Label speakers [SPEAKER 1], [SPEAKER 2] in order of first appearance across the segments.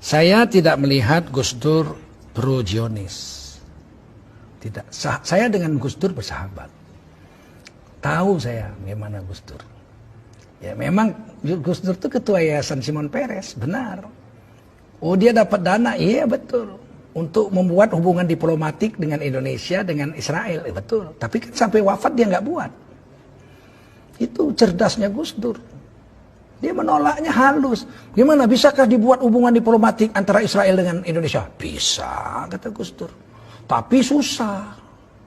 [SPEAKER 1] Saya tidak melihat Gus Dur pro-Zionis. Tidak. Saya dengan Gus Dur bersahabat. Tahu saya gimana Gus Dur. Ya memang Gus Dur itu ketua Yayasan Shimon Peres, benar. Oh dia dapat dana, iya betul. Untuk membuat hubungan diplomatik dengan Indonesia, dengan Israel, betul. Tapi kan sampai wafat dia nggak buat. Itu cerdasnya Gus Dur. Dia menolaknya halus. Gimana bisakah dibuat hubungan diplomatik antara Israel dengan Indonesia? Bisa, kata Gus Dur. Tapi susah,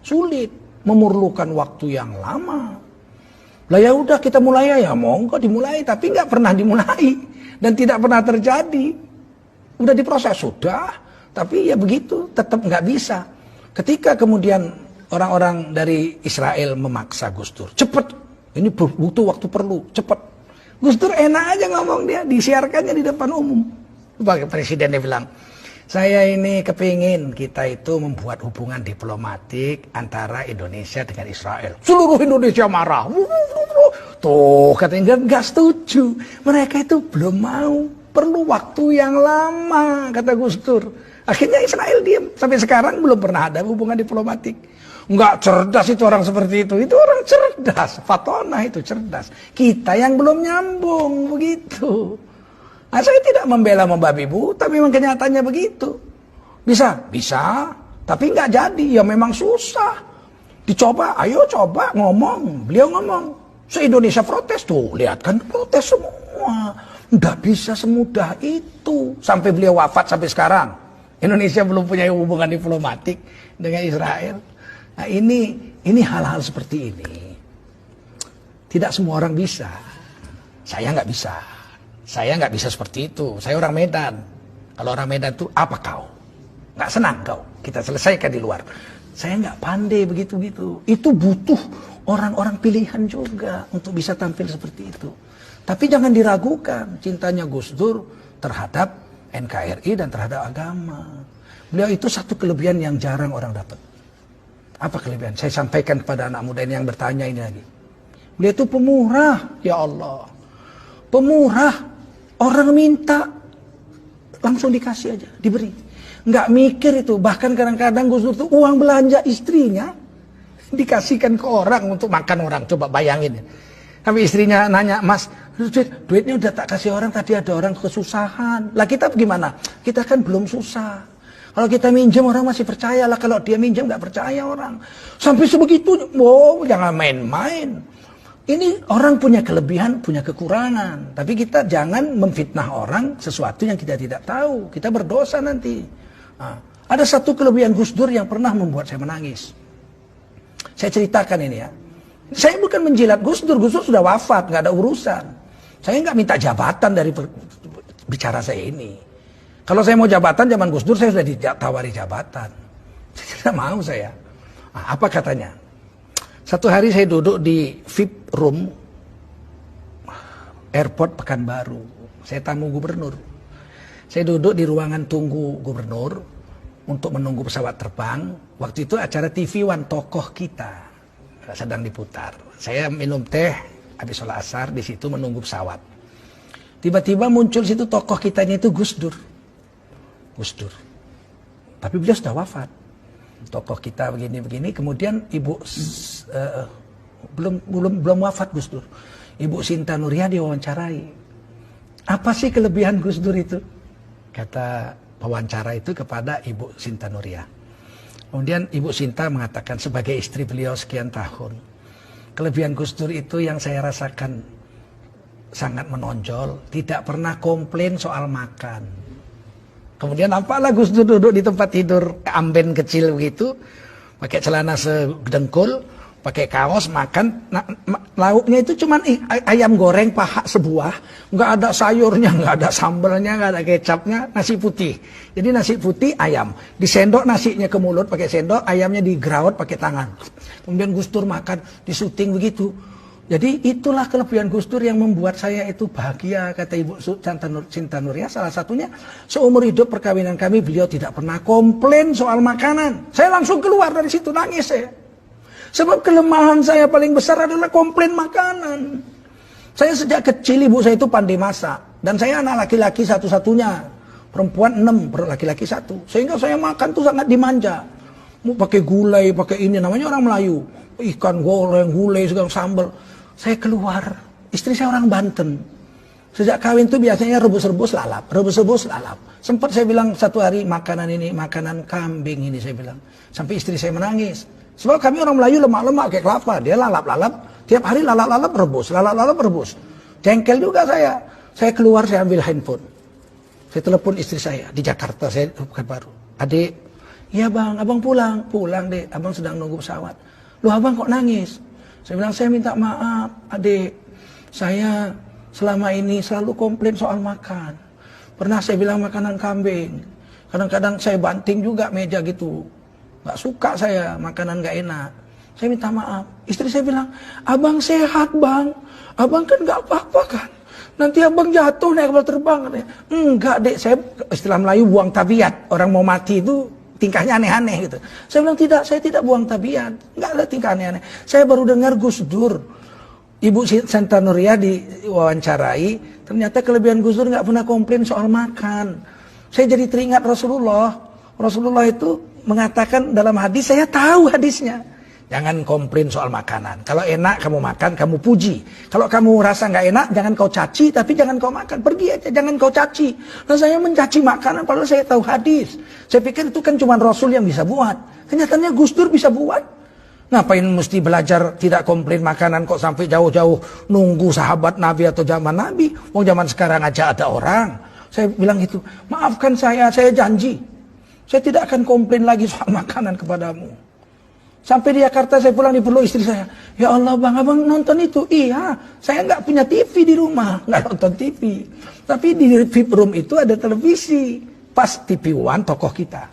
[SPEAKER 1] sulit, memerlukan waktu yang lama. Lah ya udah kita mulai ya, monggo dimulai, tapi nggak pernah dimulai dan tidak pernah terjadi. Udah diproses sudah, tapi ya begitu, tetap nggak bisa. Ketika kemudian orang-orang dari Israel memaksa Gus Dur, cepet, ini butuh waktu perlu, cepet. Gus Dur enak aja ngomong dia, disiarkannya di depan umum. Sebagai presiden dia bilang, saya ini kepingin kita itu membuat hubungan diplomatik antara Indonesia dengan Israel. Seluruh Indonesia marah. Tuh katanya nggak setuju. Mereka itu belum mau, perlu waktu yang lama, kata Gus Dur. Akhirnya Israel diam. Sampai sekarang belum pernah ada hubungan diplomatik. Enggak cerdas itu orang seperti itu orang cerdas. Fatona itu cerdas. Kita yang belum nyambung begitu. Nah, saya tidak membela membabi buta, memang kenyataannya begitu. Bisa? Bisa. Tapi nggak jadi, ya memang susah. Dicoba, ayo coba ngomong. Beliau ngomong. Se-Indonesia protes tuh, lihat kan protes semua. Nggak bisa semudah itu. Sampai beliau wafat sampai sekarang. Indonesia belum punya hubungan diplomatik dengan Israel. Nah ini hal-hal seperti ini. Tidak semua orang bisa. Saya nggak bisa. Saya nggak bisa seperti itu. Saya orang Medan. Kalau orang Medan itu apa kau? Nggak senang kau? Kita selesaikan di luar. Saya nggak pandai begitu-gitu. Itu butuh orang-orang pilihan juga untuk bisa tampil seperti itu. Tapi jangan diragukan cintanya Gus Dur terhadap NKRI dan terhadap agama. Beliau itu satu kelebihan yang jarang orang dapat. Apa kelebihan? Saya sampaikan kepada anak muda ini yang bertanya ini lagi. Beliau itu pemurah, ya Allah. Pemurah. Orang minta, langsung dikasih aja, diberi. Nggak mikir itu. Bahkan kadang-kadang Gus Dur itu uang belanja istrinya dikasihkan ke orang untuk makan orang. Coba bayangin. Tapi istrinya nanya, Mas, duitnya udah tak kasih orang, tadi ada orang kesusahan. Lah kita gimana? Kita kan belum susah. Kalau kita minjem orang masih percaya lah, kalau dia minjem nggak percaya orang. Sampai sebegitunya, wow, jangan main-main. Ini orang punya kelebihan, punya kekurangan. Tapi kita jangan memfitnah orang sesuatu yang kita tidak tahu. Kita berdosa nanti. Nah, ada satu kelebihan Gus Dur yang pernah membuat saya menangis. Saya ceritakan ini ya. Saya bukan menjilat Gus Dur sudah wafat, nggak ada urusan. Saya nggak minta jabatan dari bicara saya ini. Kalau saya mau jabatan zaman Gus Dur, saya sudah ditawari jabatan. Tidak mau saya. Nah, apa katanya? Satu hari saya duduk di VIP room airport Pekanbaru. Saya tamu gubernur. Saya duduk di ruangan tunggu gubernur untuk menunggu pesawat terbang. Waktu itu acara TV One tokoh kita sedang diputar. Saya minum teh habis sholat asar di situ menunggu pesawat. Tiba-tiba muncul situ tokoh kitanya itu Gus Dur. Gus Dur. Tapi beliau sudah wafat. Tokoh kita begini-begini. Kemudian ibu belum wafat Gus Dur. Ibu Sinta Nuria diwawancarai. Apa sih kelebihan Gus Dur itu? Kata pewawancara itu kepada Ibu Sinta Nuria. Kemudian Ibu Sinta mengatakan sebagai istri beliau sekian tahun. Kelebihan Gus Dur itu yang saya rasakan sangat menonjol. Tidak pernah komplain soal makan. Kemudian nampaklah Gus Dur duduk di tempat tidur amben kecil begitu, pakai celana sedengkul, pakai kaos, makan. Nah, lauknya itu cuman ayam goreng paha sebuah, nggak ada sayurnya, nggak ada sambalnya, nggak ada kecapnya, nasi putih. Jadi nasi putih ayam, disendok nasinya ke mulut pakai sendok, ayamnya digerawat pakai tangan. Kemudian Gus Dur makan, disuting begitu. Jadi itulah kelebihan Gus Dur yang membuat saya itu bahagia, kata Ibu Sinta Nuria. Salah satunya seumur hidup perkawinan kami beliau tidak pernah komplain soal makanan. Saya langsung keluar dari situ nangis saya. Sebab kelemahan saya paling besar adalah komplain makanan. Saya sejak kecil ibu saya itu pandai masak dan saya anak laki-laki satu-satunya. perempuan 6, laki-laki 1. Sehingga saya makan tuh sangat dimanja. Mau pakai gulai, pakai ini, namanya orang Melayu. Ikan goreng, gulai, segala sambal. Saya keluar, istri saya orang Banten. Sejak kawin tuh biasanya rebus-rebus lalap, rebus-rebus lalap. Sempat saya bilang satu hari makanan ini, makanan kambing ini saya bilang. Sampai istri saya menangis. Sebab kami orang Melayu lemak-lemak kayak kelapa. Dia lalap-lalap, tiap hari lalap-lalap rebus, lalap-lalap rebus. Jengkel juga saya. Saya keluar, saya ambil handphone. Saya telepon istri saya di Jakarta, saya bukan baru. Adik, iya bang, abang pulang. Pulang dek, abang sedang nunggu pesawat. Loh abang kok nangis? Saya bilang, saya minta maaf adik. Saya selama ini selalu komplain soal makan. Pernah saya bilang makanan kambing. Kadang-kadang saya banting juga meja gitu. Gak suka saya makanan gak enak. Saya minta maaf. Istri saya bilang, abang sehat bang. Abang kan gak apa-apa kan. Nanti abang jatuh naik kapal terbang. Enggak dek, saya istilah Melayu buang tabiat. Orang mau mati itu tingkahnya aneh-aneh gitu. Saya bilang tidak, saya tidak buang tabiat. Enggak ada tingkah aneh-aneh. Saya baru dengar Gus Dur. Ibu Santa Nuria diwawancarai. Ternyata kelebihan Gus Dur nggak pernah komplain soal makan. Saya jadi teringat Rasulullah. Rasulullah itu mengatakan dalam hadis, saya tahu hadisnya. Jangan komplain soal makanan. Kalau enak kamu makan, kamu puji. Kalau kamu rasa nggak enak, jangan kau caci, tapi jangan kau makan. Pergi aja, jangan kau caci. Nah saya mencaci makanan, padahal saya tahu hadis. Saya pikir itu kan cuma Rasul yang bisa buat. Kenyataannya Gus Dur bisa buat. Ngapain mesti belajar tidak komplain makanan kok sampai jauh-jauh nunggu sahabat Nabi atau zaman Nabi. Mau zaman sekarang aja ada orang. Saya bilang gitu, maafkan saya janji. Saya tidak akan komplain lagi soal makanan kepadamu. Sampai di Jakarta saya pulang dipeluk istri saya. Ya Allah bang, abang nonton itu? Iya, saya nggak punya TV di rumah, nggak nonton TV. Tapi di VIP room itu ada televisi. Pas TV One tokoh kita.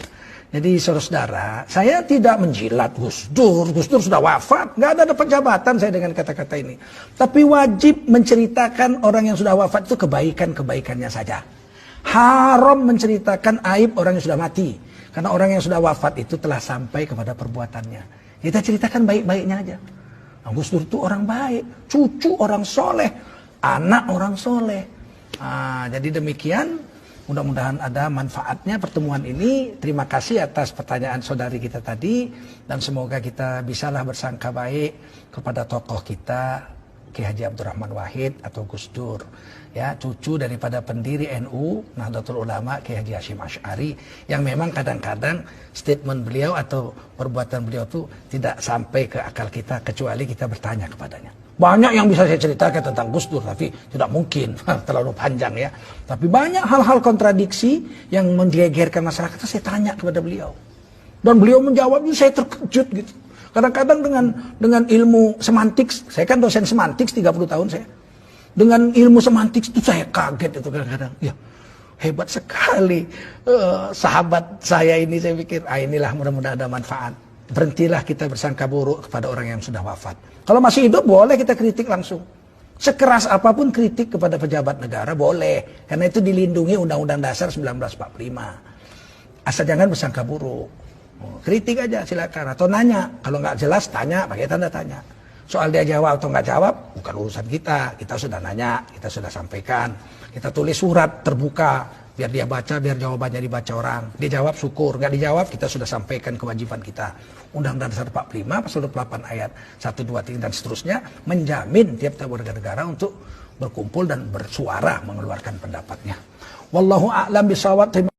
[SPEAKER 1] Jadi saudara, saya tidak menjilat Gus Dur. Gus Dur sudah wafat, nggak ada dapat jabatan saya dengan kata-kata ini. Tapi wajib menceritakan orang yang sudah wafat itu kebaikan-kebaikannya saja. Haram menceritakan aib orang yang sudah mati. Karena orang yang sudah wafat itu telah sampai kepada perbuatannya. Kita ceritakan baik-baiknya aja. Nah, Gus Dur itu orang baik, cucu orang soleh, anak orang soleh. Nah, jadi demikian, mudah-mudahan ada manfaatnya pertemuan ini. Terima kasih atas pertanyaan saudari kita tadi. Dan semoga kita bisalah bersangka baik kepada tokoh kita, Kiai Haji Abdurrahman Wahid atau Gus Dur, ya, cucu daripada pendiri NU Nahdlatul Ulama Kiai Haji Hasyim Asy'ari, yang memang kadang-kadang statement beliau atau perbuatan beliau itu tidak sampai ke akal kita kecuali kita bertanya kepadanya. Banyak yang bisa saya ceritakan tentang Gus Dur, tapi tidak mungkin, terlalu panjang ya. Tapi banyak hal-hal kontradiksi yang menggegerkan masyarakat, saya tanya kepada beliau. Dan beliau menjawabnya, saya terkejut gitu. Kadang-kadang dengan ilmu semantik, saya kan dosen semantik 30 tahun saya. Dengan ilmu semantik itu saya kaget itu kadang-kadang. Ya, hebat sekali sahabat saya ini, saya pikir, inilah mudah-mudahan ada manfaat. Berhentilah kita bersangka buruk kepada orang yang sudah wafat. Kalau masih hidup boleh kita kritik langsung. Sekeras apapun kritik kepada pejabat negara boleh. Karena itu dilindungi Undang-Undang Dasar 1945. Asal jangan bersangka buruk. Kritik aja silakan, atau nanya. Kalau nggak jelas tanya pakai tanda tanya. Soal dia jawab atau nggak jawab bukan urusan kita. Kita sudah nanya, kita sudah sampaikan. Kita tulis surat terbuka biar dia baca, biar jawabannya dibaca orang. Dia jawab syukur, nggak dijawab kita sudah sampaikan kewajiban kita. Undang-Undang Dasar 45 pasal 28 ayat 1, 2, 3 dan seterusnya menjamin tiap-tiap warga negara untuk berkumpul dan bersuara mengeluarkan pendapatnya. Wallahu a'lam bishawab.